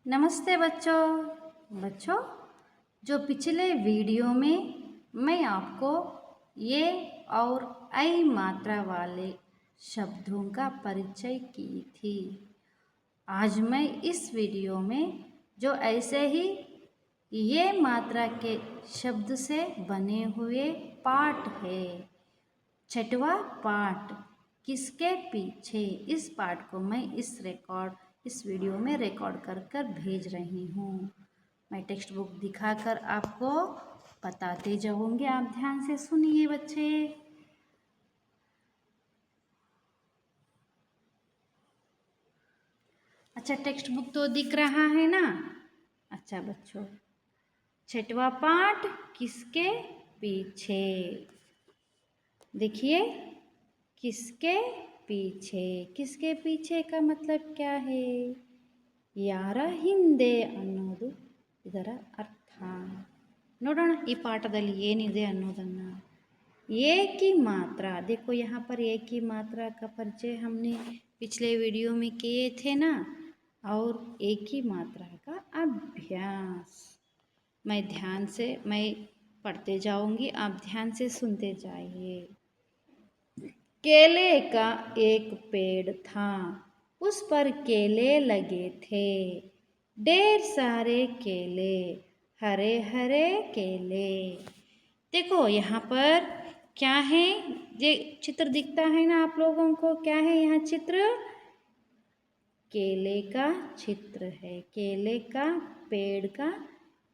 नमस्ते बच्चों जो पिछले वीडियो में मैं आपको ये और ऐ मात्रा वाले शब्दों का परिचय की थी। आज मैं इस वीडियो में जो ऐसे ही ये मात्रा के शब्द से बने हुए पाठ है, छठवां पाठ किसके पीछे, इस पाठ को मैं इस वीडियो में रिकॉर्ड कर भेज रही हूँ। मैं टेक्स्ट बुक दिखाकर आपको बताते जाऊँगी, आप ध्यान से सुनिए बच्चे। अच्छा, टेक्स्ट बुक तो दिख रहा है ना। अच्छा बच्चों, छठवां पाठ किसके पीछे, देखिए किसके पीछे का मतलब क्या है? ಯಾರ ಹಿಂದೆ ಅನ್ನೋದು ಇದರ ಅರ್ಥ. ನೋಡೋಣ ಈ ಪಾಠದಲ್ಲಿ ಏನಿದೆ ಅನ್ನೋದನ್ನು. एक ही मात्रा, देखो यहाँ पर एक ही मात्रा का परिचय हमने पिछले वीडियो में किए थे ना, और एक ही मात्रा का अभ्यास। मैं पढ़ते जाऊंगी, आप ध्यान से सुनते जाइए। केले का एक पेड़ था, उस पर केले लगे थे, ढेर सारे केले, हरे हरे केले। देखो यहाँ पर क्या है, ये चित्र दिखता है ना आप लोगों को, क्या है यहाँ चित्र? केले का चित्र है, केले का पेड़ का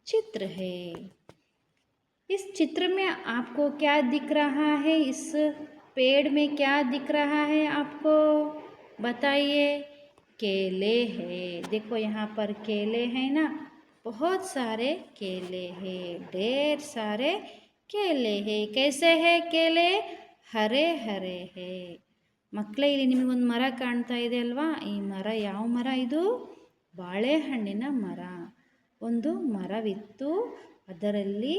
चित्र है। इस चित्र में आपको क्या दिख रहा है? इस पेड़ में क्या दिख रहा है आपको, बताइए? केले हैं। देखो यहाँ पर केले हैं ना, बहुत सारे केले हैं, ढेर सारे केले हैं। कैसे है केले? हरे हरे है। ಮಕ್ಕಳೇ, ಇಲ್ಲಿ ನಿಮಗೊಂದು ಮರ ಕಾಣ್ತಾ ಇದೆ ಅಲ್ವಾ? ಈ ಮರ ಯಾವ ಮರ ಇದು? ಬಾಳೆಹಣ್ಣಿನ ಮರ. ಒಂದು ಮರವಿತ್ತು, ಅದರಲ್ಲಿ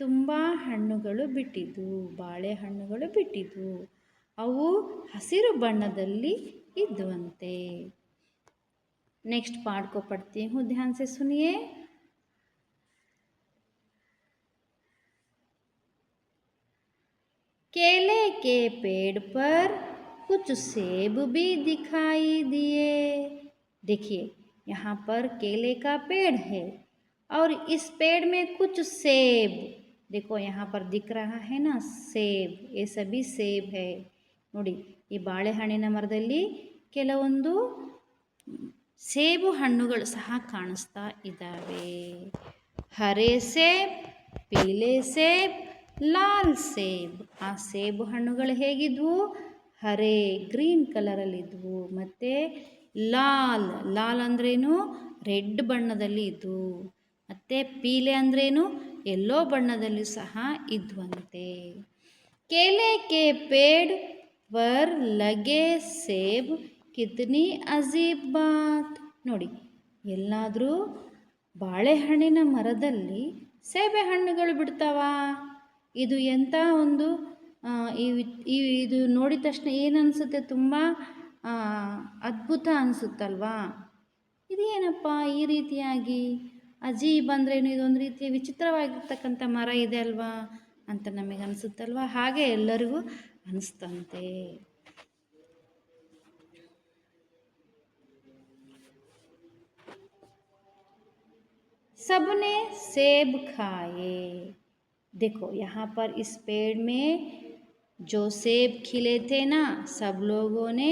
ತುಂಬ ಹಣ್ಣುಗಳು ಬಿಟ್ಟಿದ್ವು, ಬಾಳೆಹಣ್ಣುಗಳು ಬಿಟ್ಟಿದ್ವು. ಅವು ಹಸಿರು ಬಣ್ಣದಲ್ಲಿ ಇದ್ವಂತೆ। नेक्स्ट पाठ को पढ़ती हूँ, ध्यान से सुनिए। केले के पेड़ पर कुछ सेब भी दिखाई दिए। देखिए यहाँ पर केले का पेड़ है और इस पेड़ में कुछ सेब, देखो यहाँ पर दिख रहा है ना सेब, ये सभी सेब है। ನೋಡಿ, ಈ ಬಾಳೆಹಣ್ಣಿನ ಮರದಲ್ಲಿ ಕೆಲವೊಂದು ಸೇಬು ಹಣ್ಣುಗಳು ಸಹ ಕಾಣಿಸ್ತಾ ಇದ್ದಾವೆ. ಹರೆ ಸೇಬ್, ಪೀಲೆ ಸೇಬ್, ಲಾಲ್ ಸೇಬ್. ಆ ಸೇಬು ಹಣ್ಣುಗಳು ಹೇಗಿದ್ವು? ಹರೆ, ಗ್ರೀನ್ ಕಲರಲ್ಲಿದ್ವು. ಮತ್ತು ಲಾಲ್ ಅಂದ್ರೇನು? ರೆಡ್ ಬಣ್ಣದಲ್ಲಿ ಇದ್ವು. ಮತ್ತು ಪೀಲೆ ಅಂದ್ರೇನು? ಯೆಲ್ಲೋ ಬಣ್ಣದಲ್ಲಿ ಸಹ ಇದ್ವಂತೆ। केले के पेड़ पर लगे सेब कितनी अजीब बात। ನೋಡಿ, ಎಲ್ಲಾದರೂ ಬಾಳೆಹಣ್ಣಿನ ಮರದಲ್ಲಿ ಸೇಬೆ ಹಣ್ಣುಗಳು ಬಿಡ್ತಾವಾ? ಇದು ಎಂಥ ಒಂದು ಇದು ನೋಡಿದ ತಕ್ಷಣ ಏನು ಅನಿಸುತ್ತೆ? ತುಂಬ ಅದ್ಭುತ ಅನಿಸುತ್ತಲ್ವಾ? ಇದೇನಪ್ಪ ಈ ರೀತಿಯಾಗಿ? ಅಜೀಬ್ ಅಂದ್ರೇನು? ಇದೊಂದು ರೀತಿಯ ವಿಚಿತ್ರವಾಗಿರ್ತಕ್ಕಂಥ ಮರ ಇದೆ ಅಲ್ವಾ ಅಂತ ನಮಗೆ ಅನಿಸುತ್ತಲ್ವ? ಹಾಗೆ ಎಲ್ಲರಿಗೂ ಅನಿಸ್ತಂತೆ। सबने सेब खाए। देखो यहाँ पर इस पेड़ में जो सेब खिले थे ना, सब लोगों ने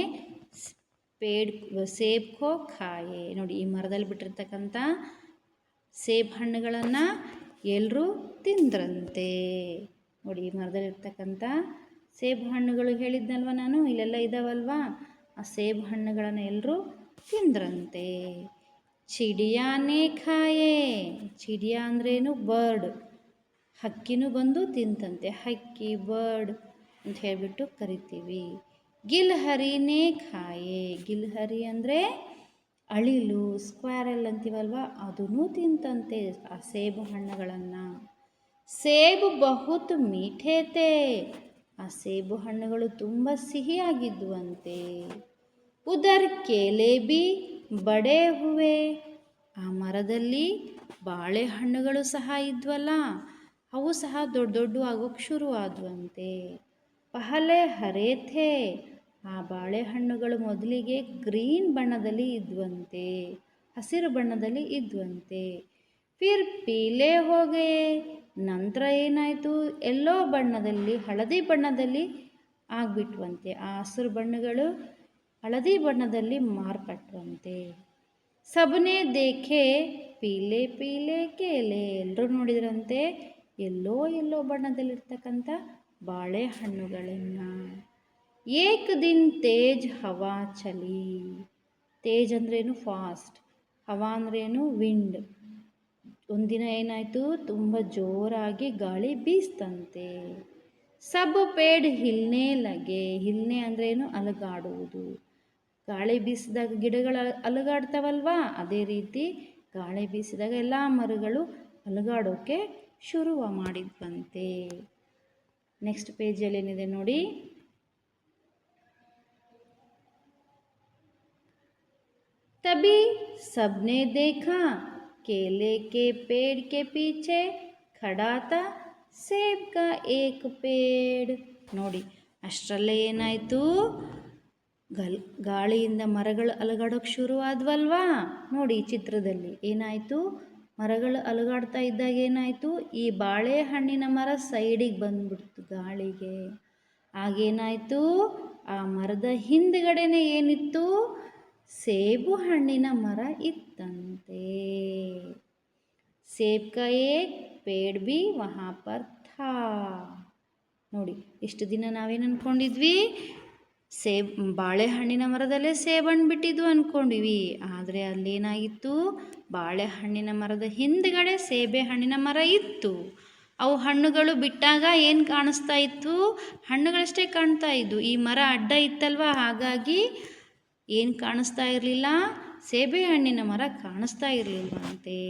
ಸೇಬ್ ಕೋ ಖಾಯೆ। ನೋಡಿ, ಈ ಮರದಲ್ಲಿ ಬಿಟ್ಟಿರ್ತಕ್ಕಂಥ ಸೇಬ್ ಹಣ್ಣುಗಳನ್ನು ಎಲ್ಲರೂ ತಿಂದ್ರಂತೆ। ನೋಡಿ, ಈ ಮರದಲ್ಲಿರ್ತಕ್ಕಂಥ ಸೇಬು ಹಣ್ಣುಗಳು ಹೇಳಿದ್ನಲ್ವ ನಾನು, ಇಲ್ಲೆಲ್ಲ ಇದ್ದಾವಲ್ವಾ, ಆ ಸೇಬು ಹಣ್ಣುಗಳನ್ನು ಎಲ್ಲರೂ ತಿಂದ್ರಂತೆ। ಚಿಡಿಯಾನೇ ಖಾಯೆ। ಚಿಡಿಯಾ ಅಂದ್ರೇನು? ಬರ್ಡ್, ಹಕ್ಕಿನೂ ಬಂದು ತಿಂತಂತೆ, ಹಕ್ಕಿ, ಬರ್ಡ್ ಅಂತ ಹೇಳಿಬಿಟ್ಟು ಕರಿತೀವಿ। ಗಿಲ್ಹರಿನೇ ಖಾಯೆ। ಗಿಲ್ಹರಿ ಅಂದರೆ ಅಳಿಲು, ಸ್ಕ್ವಾರಲ್ ಅಂತೀವಲ್ವ, ಅದನ್ನು ತಿಂತಂತೆ ಆ ಸೇಬು ಹಣ್ಣುಗಳನ್ನು। ಸೇಬು ಬಹುತ್ ಮೀಠೆ ತೇ। ಆ ಸೇಬು ಹಣ್ಣುಗಳು ತುಂಬ ಸಿಹಿಯಾಗಿದ್ದುವಂತೆ। ಉದರ್ ಕೇಲೆ ಬಿ ಬಡೆ ಹುವೆ। ಆ ಮರದಲ್ಲಿ ಬಾಳೆಹಣ್ಣುಗಳು ಸಹ ಇದ್ವಲ್ಲ, ಅವು ಸಹ ದೊಡ್ಡ ದೊಡ್ಡ ಆಗೋಕ್ಕೆ ಶುರು ಆದ್ವಂತೆ. ಪಹಲೆ ಹರೇ ಥೇ, ಆ ಬಾಳೆಹಣ್ಣುಗಳು ಮೊದಲಿಗೆ ಗ್ರೀನ್ ಬಣ್ಣದಲ್ಲಿ ಇದ್ವಂತೆ, ಹಸಿರು ಬಣ್ಣದಲ್ಲಿ ಇದ್ವಂತೆ. ಫಿರ್ ಪೀಲೆ ಹೋಗೆ, ನಂತರ ಏನಾಯಿತು, ಎಲ್ಲೋ ಬಣ್ಣದಲ್ಲಿ, ಹಳದಿ ಬಣ್ಣದಲ್ಲಿ ಆಗಿಬಿಟ್ವಂತೆ. ಆ ಹಸಿರು ಬಣ್ಣಗಳು ಹಳದಿ ಬಣ್ಣದಲ್ಲಿ ಮಾರ್ಪಟ್ಟವಂತೆ. ಸಬ್ನೆ ದೇಖೆ ಪೀಲೆ ಪೀಲೆ ಕೇಲೆ, ಎಲ್ಲರೂ ನೋಡಿದ್ರಂತೆ ಎಲ್ಲೋ ಎಲ್ಲೋ ಬಣ್ಣದಲ್ಲಿರ್ತಕ್ಕಂಥ ಬಾಳೆಹಣ್ಣುಗಳನ್ನು. ಏಕ್ ದಿನ್ ತೇಜ್ ಹವಾ ಚಲಿ, ತೇಜ್ ಅಂದ್ರೇನು ಫಾಸ್ಟ್, ಹವಾ ಅಂದ್ರೇನು ವಿಂಡ್. ಒಂದಿನ ಏನಾಯಿತು, ತುಂಬ ಜೋರಾಗಿ ಗಾಳಿ ಬೀಸ್ತಂತೆ. ಸಬ್ ಪೇಡ್ ಹಿಲ್ನೆ ಲಗೆ, ಹಿಲ್ನೆ ಅಂದ್ರೇನು ಅಲುಗಾಡುವುದು. ಗಾಳಿ ಬೀಸಿದಾಗ ಗಿಡಗಳು ಅಲುಗಾಡ್ತಾವಲ್ವಾ, ಅದೇ ರೀತಿ ಗಾಳಿ ಬೀಸಿದಾಗ ಎಲ್ಲ ಮರಗಳು ಅಲುಗಾಡೋಕ್ಕೆ ಶುರು ಮಾಡಿದ್ವಂತೆ. ನೆಕ್ಸ್ಟ್ ಪೇಜಲ್ಲಿ ಏನಿದೆ ನೋಡಿ. तभी सबने देखा केले के पेड़ के पीछे खड़ा था सेब का एक पेड़. ನೋಡಿ ಅಷ್ಟರಲ್ಲೇ ಏನಾಯಿತು, ಗಾಳಿಯಿಂದ ಮರಗಳು ಅಲುಗಾಡೋಕ್ಕೆ ಶುರು ಆದ್ವಲ್ವಾ. ನೋಡಿ ಚಿತ್ರದಲ್ಲಿ ಏನಾಯಿತು, ಮರಗಳು ಅಲುಗಾಡ್ತಾ ಇದ್ದಾಗ ಏನಾಯಿತು, ಈ ಬಾಳೆಹಣ್ಣಿನ ಮರ ಸೈಡಿಗೆ ಬಂದ್ಬಿಡ್ತು ಗಾಳಿಗೆ. ಆಗೇನಾಯಿತು, ಆ ಮರದ ಹಿಂದ್ಗಡೆನೆ ಏನಿತ್ತು, ಸೇಬು ಹಣ್ಣಿನ ಮರ ಇತ್ತಂತೆ. ಸೇಬ್ ಕಾ ಏಕ್ ಪೇಡ್ ಭಿ ವಹಾ ಪರ್ ಥಾ. ನೋಡಿ ಇಷ್ಟು ದಿನ ನಾವೇನು ಅಂದ್ಕೊಂಡಿದ್ವಿ, ಬಾಳೆಹಣ್ಣಿನ ಮರದಲ್ಲೇ ಸೇಬಣ್ಣು ಬಿಟ್ಟಿದ್ವು ಅಂದ್ಕೊಂಡಿವಿ. ಆದರೆ ಅಲ್ಲೇನಾಗಿತ್ತು, ಬಾಳೆಹಣ್ಣಿನ ಮರದ ಹಿಂದ್ಗಡೆ ಸೇಬೆ ಹಣ್ಣಿನ ಮರ ಇತ್ತು. ಅವು ಹಣ್ಣುಗಳು ಬಿಟ್ಟಾಗ ಏನು ಕಾಣಿಸ್ತಾ ಇತ್ತು, ಹಣ್ಣುಗಳಷ್ಟೇ ಕಾಣ್ತಾ ಇದ್ವು. ಈ ಮರ ಅಡ್ಡ ಇತ್ತಲ್ವ, ಹಾಗಾಗಿ ಏನು ಕಾಣಿಸ್ತಾ ಇರಲಿಲ್ಲ, ಸೇಬೆ ಹಣ್ಣಿನ ಮರ ಕಾಣಿಸ್ತಾ ಇರಲಿಲ್ವಂತೆ.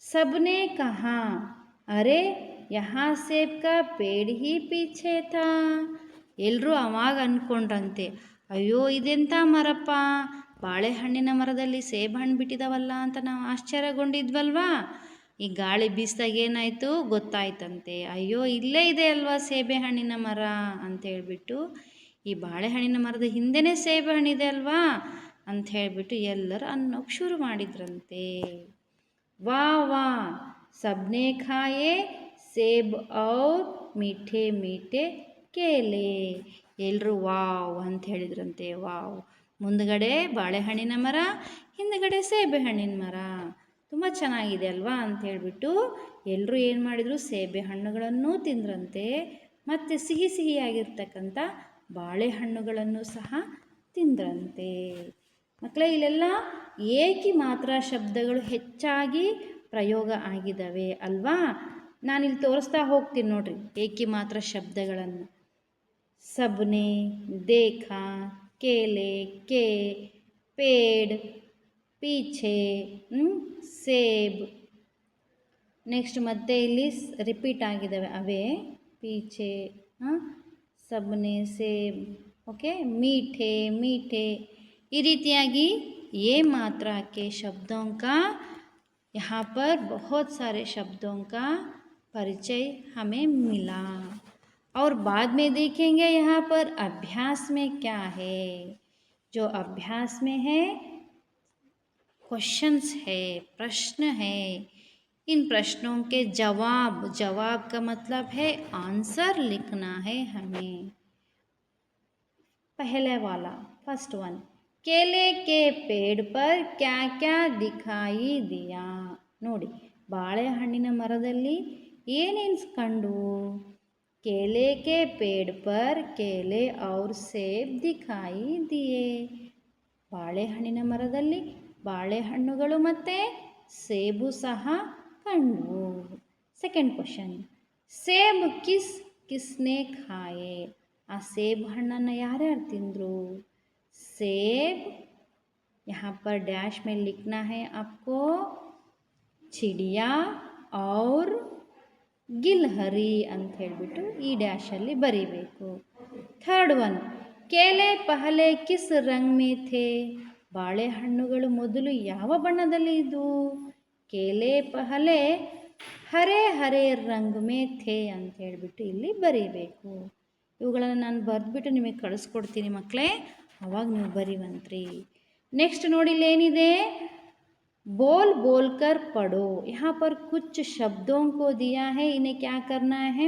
ಸಬ್ನೆ ಕಹಾ ಅರೆ ಯಹಾ ಸೇಬ್ ಕಾ ಪೇಡ್ ಹಿ ಪೀಛೆ ಥಾ. ಎಲ್ಲರೂ ಅವಾಗ ಅಂದ್ಕೊಂಡ್ರಂತೆ, ಅಯ್ಯೋ ಇದೆಂಥ ಮರಪ್ಪ, ಬಾಳೆಹಣ್ಣಿನ ಮರದಲ್ಲಿ ಸೇಬು ಬಿಟ್ಟಿದಾವಲ್ಲ ಅಂತ ನಾವು ಆಶ್ಚರ್ಯಗೊಂಡಿದ್ವಲ್ವಾ. ಈ ಗಾಳಿ ಬೀಸಿದಾಗ ಏನಾಯಿತು ಗೊತ್ತಾಯ್ತಂತೆ, ಅಯ್ಯೋ ಇಲ್ಲೇ ಇದೆ ಅಲ್ವಾ ಸೇಬೆ ಹಣ್ಣಿನ ಮರ ಅಂತ ಹೇಳ್ಬಿಟ್ಟು, ಈ ಬಾಳೆಹಣ್ಣಿನ ಮರದ ಹಿಂದೆನೇ ಸೇಬೆ ಹಣ್ಣಿದೆ ಅಲ್ವಾ ಅಂತ ಹೇಳಿಬಿಟ್ಟು ಎಲ್ಲರೂ ಅನ್ನೋಕ್ಕೆ ಶುರು ಮಾಡಿದ್ರಂತೆ. ವಾ ವಾ ಸಬ್ನೆ ಖಾಯೆ ಸೇಬ್ ಔರ್ ಮೀಠೆ ಮೀಠೆ ಕೇಲೆ. ಎಲ್ಲರೂ ವಾವ್ ಅಂತ ಹೇಳಿದ್ರಂತೆ. ವಾವ್, ಮುಂದ್ಗಡೆ ಬಾಳೆಹಣ್ಣಿನ ಮರ, ಹಿಂದ್ಗಡೆ ಸೇಬೆ ಹಣ್ಣಿನ ಮರ, ತುಂಬ ಚೆನ್ನಾಗಿದೆ ಅಲ್ವಾ ಅಂತ ಹೇಳಿಬಿಟ್ಟು ಎಲ್ಲರೂ ಏನು ಮಾಡಿದರು, ಸೇಬೆ ಹಣ್ಣುಗಳನ್ನು ತಿಂದ್ರಂತೆ. ಮತ್ತು ಸಿಹಿ ಸಿಹಿಯಾಗಿರ್ತಕ್ಕಂಥ ಬಾಳೆಹಣ್ಣುಗಳನ್ನು ಸಹ ತಿಂದ್ರಂತೆ. ಮಕ್ಕಳೇ, ಇಲ್ಲೆಲ್ಲ ಏಕಿ ಮಾತ್ರ ಶಬ್ದಗಳು ಹೆಚ್ಚಾಗಿ ಪ್ರಯೋಗ ಆಗಿದ್ದಾವೆ ಅಲ್ವಾ. ನಾನಿಲ್ಲಿ ತೋರಿಸ್ತಾ ಹೋಗ್ತೀನಿ ನೋಡ್ರಿ ಏಕಿ ಮಾತ್ರ ಶಬ್ದಗಳನ್ನು. ಸಬ್ನೆ, ದೇಖಾ, ಕೇಲೆ, ಕೆ, ಪೇಡ್, ಪೀಛೆ, ಸೇಬ್. ನೆಕ್ಸ್ಟ್ ಮತ್ತೆ ಇಲ್ಲಿ ರಿಪೀಟ್ ಆಗಿದ್ದಾವೆ ಅವೇ, ಪೀಛೆ, सबने सेब, ओके, मीठे मीठे. ಈ ರೀತಿಯಾಗಿ ये मात्रा के शब्दों का यहाँ पर बहुत सारे शब्दों का परिचय हमें मिला. और बाद में देखेंगे यहाँ पर अभ्यास में क्या है. जो अभ्यास में है क्वेश्चंस है, प्रश्न है. इन प्रश्नों के जवाब का मतलब है आंसर लिखना है हमें. पहले वाला फर्स्ट वन, केले के पेड़ पर क्या क्या दिखाई दिया. ನೋಡಿ ಬಾಳೆಹಣ್ಣಿನ ಮರದಲ್ಲಿ ಏನೇನು ಕಂಡ್ವು. केले के पेड़ पर केले और सेब दिखाई दिए. ಬಾಳೆಹಣ್ಣಿನ ಮರದಲ್ಲಿ ಬಾಳೆಹಣ್ಣುಗಳು ಮತ್ತು ಸೇಬು ಸಹ ಕಂಡ್ವು. ಸೆಕೆಂಡ್ ಕ್ವಶನ್, ಸೇಬ್ किसने खाए. आ सेब हಣ್ಣನ್ನು यार्याರು ತಿಂದರು. सेब यहाँ पर डैश में लिखना है आपको, चिड़िया और गिलहरी ಅಂತ ಹೇಳಿಬಿಟ್ಟು ಈ ಡ್ಯಾಶಲ್ಲಿ ಬರೀಬೇಕು. थर्ड वन, केले पहले किस रंग में थे. ಬಾಳೆಹಣ್ಣುಗಳು ಮೊದಲು ಯಾವ ಬಣ್ಣದಲ್ಲಿ ಇದ್ವು? ಕೇಲೆ ಪಹಲೆ ಹರೆ ಹರೆ ರಂಗ್ ಮೇ ಥೇ ಅಂತ ಹೇಳಿಬಿಟ್ಟು ಇಲ್ಲಿ ಬರೀಬೇಕು. ಇವುಗಳನ್ನು ನಾನು ಬರೆದ್ಬಿಟ್ಟು ನಿಮಗೆ ಕಳಿಸ್ಕೊಡ್ತೀನಿ ಮಕ್ಕಳೇ, ಅವಾಗ ನೀವು ಬರೀವಂತ್ರಿ. नेक्स्ट ನೋಡಿ ಏನಿದೆ, बोल बोल कर पढ़ो। यहाँ पर कुछ शब्दों को दिया है, इन्हें क्या करना है?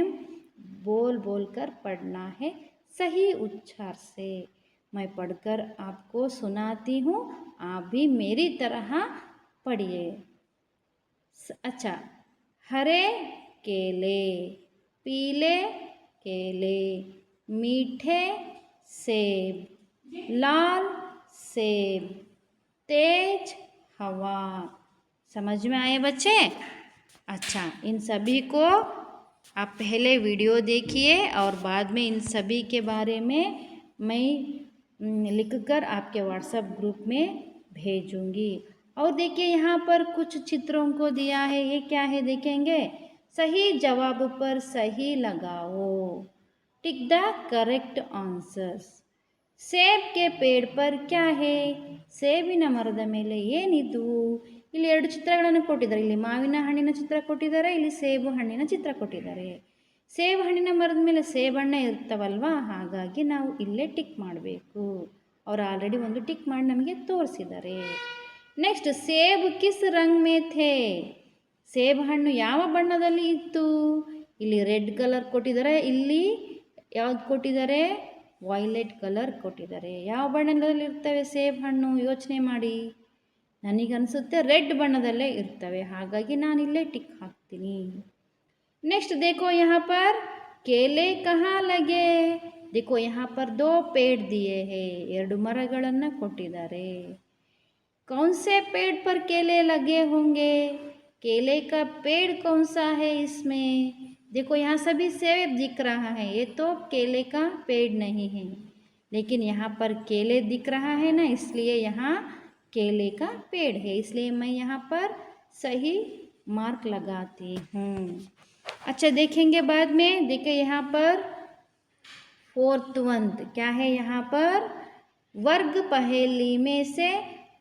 बोल बोल कर पढ़ना है सही उच्चार से। मैं पढ़कर आपको सुनाती हूँ, आप भी मेरी तरह पढ़िए। अच्छा, हरे केले, पीले केले, मीठे सेब, लाल सेब, तेज हवा। समझ में आए बच्चे? अच्छा, इन सभी को आप पहले वीडियो देखिए और बाद में इन सभी के बारे में मैं लिखकर आपके व्हाट्सएप ग्रुप में भेजूंगी। और देखिए यहाँ पर कुछ चित्रों को दिया है, ये क्या है देखेंगे? सही जवाब पर सही लगाओ, टिक द करेक्ट आंसर्स। ಸೇಬ್ ಕೆ ಪೇಡ್ ಪರ್ ಕ್ಯಾ ಹೇ? ಸೇಬಿನ ಮರದ ಮೇಲೆ ಏನಿದು? ಇಲ್ಲಿ ಎರಡು ಚಿತ್ರಗಳನ್ನು ಕೊಟ್ಟಿದ್ದಾರೆ. ಇಲ್ಲಿ ಮಾವಿನ ಹಣ್ಣಿನ ಚಿತ್ರ ಕೊಟ್ಟಿದ್ದಾರೆ, ಇಲ್ಲಿ ಸೇಬು ಹಣ್ಣಿನ ಚಿತ್ರ ಕೊಟ್ಟಿದ್ದಾರೆ. ಸೇಬು ಹಣ್ಣಿನ ಮರದ ಮೇಲೆ ಸೇಬಣ್ಣ ಇರ್ತವಲ್ವಾ, ಹಾಗಾಗಿ ನಾವು ಇಲ್ಲೇ ಟಿಕ್ ಮಾಡಬೇಕು. ಅವರು ಆಲ್ರೆಡಿ ಒಂದು ಟಿಕ್ ಮಾಡಿ ನಮಗೆ ತೋರಿಸಿದ್ದಾರೆ. ನೆಕ್ಸ್ಟ್, ಸೇಬ್ ಕಿಸ್ ರಂಗ್ ಮೇ ಥೇ? ಸೇಬು ಹಣ್ಣು ಯಾವ ಬಣ್ಣದಲ್ಲಿ ಇತ್ತು? ಇಲ್ಲಿ ರೆಡ್ ಕಲರ್ ಕೊಟ್ಟಿದ್ದಾರೆ, ಇಲ್ಲಿ ಯಾವ್ದು ಕೊಟ್ಟಿದ್ದಾರೆ? ವೈಲೆಟ್ ಕಲರ್ ಕೊಟ್ಟಿದ್ದಾರೆ. ಯಾವ ಬಣ್ಣದಲ್ಲಿ ಇರ್ತವೆ ಸೇಬು ಹಣ್ಣು? ಯೋಚನೆ ಮಾಡಿ. ನನಗನ್ಸುತ್ತೆ ರೆಡ್ ಬಣ್ಣದಲ್ಲೇ ಇರ್ತವೆ, ಹಾಗಾಗಿ ನಾನಿಲ್ಲೇ ಟಿಕ್ ಹಾಕ್ತೀನಿ. नेक्स्ट देखो यहाँ पर केले कहाँ लगे? देखो यहाँ पर 2 पेड़ दिए हैं, ಎರಡು ಮರಗಳನ್ನು ಕೊಟ್ಟಿದ್ದಾರೆ. कौन से पेड़ पर केले लगे होंगे? केले का पेड़ कौन सा है इसमें? देखो यहाँ सभी सेब दिख रहा है, ये तो केले का पेड़ नहीं है, लेकिन यहाँ पर केले दिख रहा है ना, इसलिए यहाँ केले का पेड़ है, इसलिए मैं यहाँ पर सही मार्क लगाती हूँ। अच्छा, देखेंगे बाद में। देखिए यहाँ पर 4th वन क्या है? यहाँ पर वर्ग पहेली में से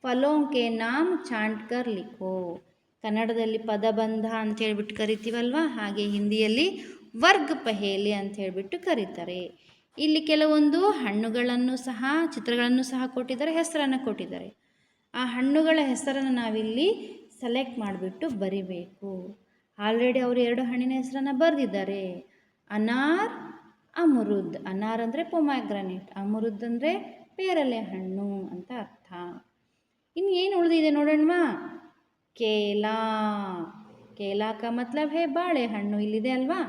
फलों के नाम छांट कर लिखो। ಕನ್ನಡದಲ್ಲಿ ಪದಬಂಧ ಅಂತ ಹೇಳ್ಬಿಟ್ಟು ಕರಿತೀವಲ್ವ, ಹಾಗೆ ಹಿಂದಿಯಲ್ಲಿ ವರ್ಗ ಪಹೇಲಿ ಅಂತ ಹೇಳ್ಬಿಟ್ಟು ಕರೀತಾರೆ. ಇಲ್ಲಿ ಕೆಲವೊಂದು ಹಣ್ಣುಗಳನ್ನು ಸಹ, ಚಿತ್ರಗಳನ್ನು ಸಹ ಕೊಟ್ಟಿದ್ದಾರೆ, ಹೆಸರನ್ನು ಕೊಟ್ಟಿದ್ದಾರೆ. ಆ ಹಣ್ಣುಗಳ ಹೆಸರನ್ನು ನಾವಿಲ್ಲಿ ಸೆಲೆಕ್ಟ್ ಮಾಡಿಬಿಟ್ಟು ಬರಿಬೇಕು. ಆಲ್ರೆಡಿ ಅವರು 2 ಹಣ್ಣಿನ ಹೆಸರನ್ನು ಬರೆದಿದ್ದಾರೆ. ಅನಾರ್, ಅಮರುದ್. ಅನಾರ್ ಅಂದರೆ ಪೊಮ್ಯಾಗ್ರಾನೇಟ್, ಅಮರುದ್ ಅಂದರೆ ಪೇರಲೆ ಹಣ್ಣು ಅಂತ ಅರ್ಥ. ಇನ್ನು ಏನು ಉಳಿದಿದೆ ನೋಡೋಣವಾ? ಕೇಲಾ. ಕೇಲಾ ಕಾ ಮತ್ಲಬ್ ಹೇ ಬಾಳೆಹಣ್ಣು. ಇಲ್ಲಿದೆ ಅಲ್ವಾ,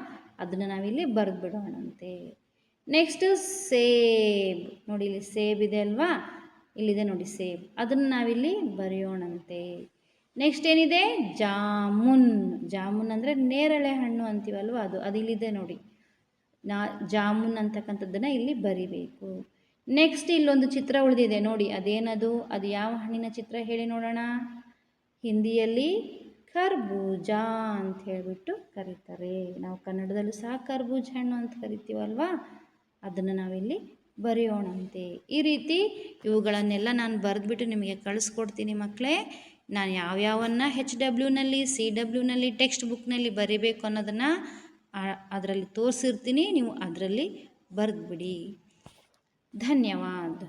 ಅದನ್ನು ನಾವಿಲ್ಲಿ ಬರೆದು ಬಿಡೋಣಂತೆ. ನೆಕ್ಸ್ಟ್ ಸೇಬ್. ನೋಡಿ ಇಲ್ಲಿ ಸೇಬ್ ಇದೆ ಅಲ್ವಾ, ಇಲ್ಲಿದೆ ನೋಡಿ ಸೇಬ್, ಅದನ್ನು ನಾವಿಲ್ಲಿ ಬರೆಯೋಣಂತೆ. ನೆಕ್ಸ್ಟ್ ಏನಿದೆ? ಜಾಮೂನ್. ಜಾಮೂನ್ ಅಂದರೆ ನೇರಳೆ ಹಣ್ಣು ಅಂತೀವಲ್ವ, ಅದು ಇಲ್ಲಿದೆ ನೋಡಿ. ಜಾಮೂನ್ ಅಂತಕ್ಕಂಥದ್ದನ್ನು ಇಲ್ಲಿ ಬರಿಬೇಕು. ನೆಕ್ಸ್ಟ್ ಇಲ್ಲೊಂದು ಚಿತ್ರ ಉಳಿದಿದೆ ನೋಡಿ, ಅದೇನದು? ಅದು ಯಾವ ಹಣ್ಣಿನ ಚಿತ್ರ ಹೇಳಿ ನೋಡೋಣ? ಹಿಂದಿಯಲ್ಲಿ ಕರ್ಬೂಜ ಅಂತ ಹೇಳಿಬಿಟ್ಟು ಕರೀತಾರೆ. ನಾವು ಕನ್ನಡದಲ್ಲೂ ಸಹ ಕರ್ಬೂಜ ಹಣ್ಣು ಅಂತ ಕರಿತೀವಲ್ವಾ, ಅದನ್ನು ನಾವಿಲ್ಲಿ ಬರೆಯೋಣಂತೆ. ಈ ರೀತಿ ಇವುಗಳನ್ನೆಲ್ಲ ನಾನು ಬರೆದ್ಬಿಟ್ಟು ನಿಮಗೆ ಕಳಿಸ್ಕೊಡ್ತೀನಿ ಮಕ್ಕಳೇ. ನಾನು ಯಾವ್ಯಾವನ್ನು HWನಲ್ಲಿ, CWನಲ್ಲಿ, ಟೆಕ್ಸ್ಟ್ ಬುಕ್ನಲ್ಲಿ ಬರೀಬೇಕು ಅನ್ನೋದನ್ನು ಅದರಲ್ಲಿ ತೋರಿಸಿರ್ತೀನಿ, ನೀವು ಅದರಲ್ಲಿ ಬರೆದ್ಬಿಡಿ. ಧನ್ಯವಾದ.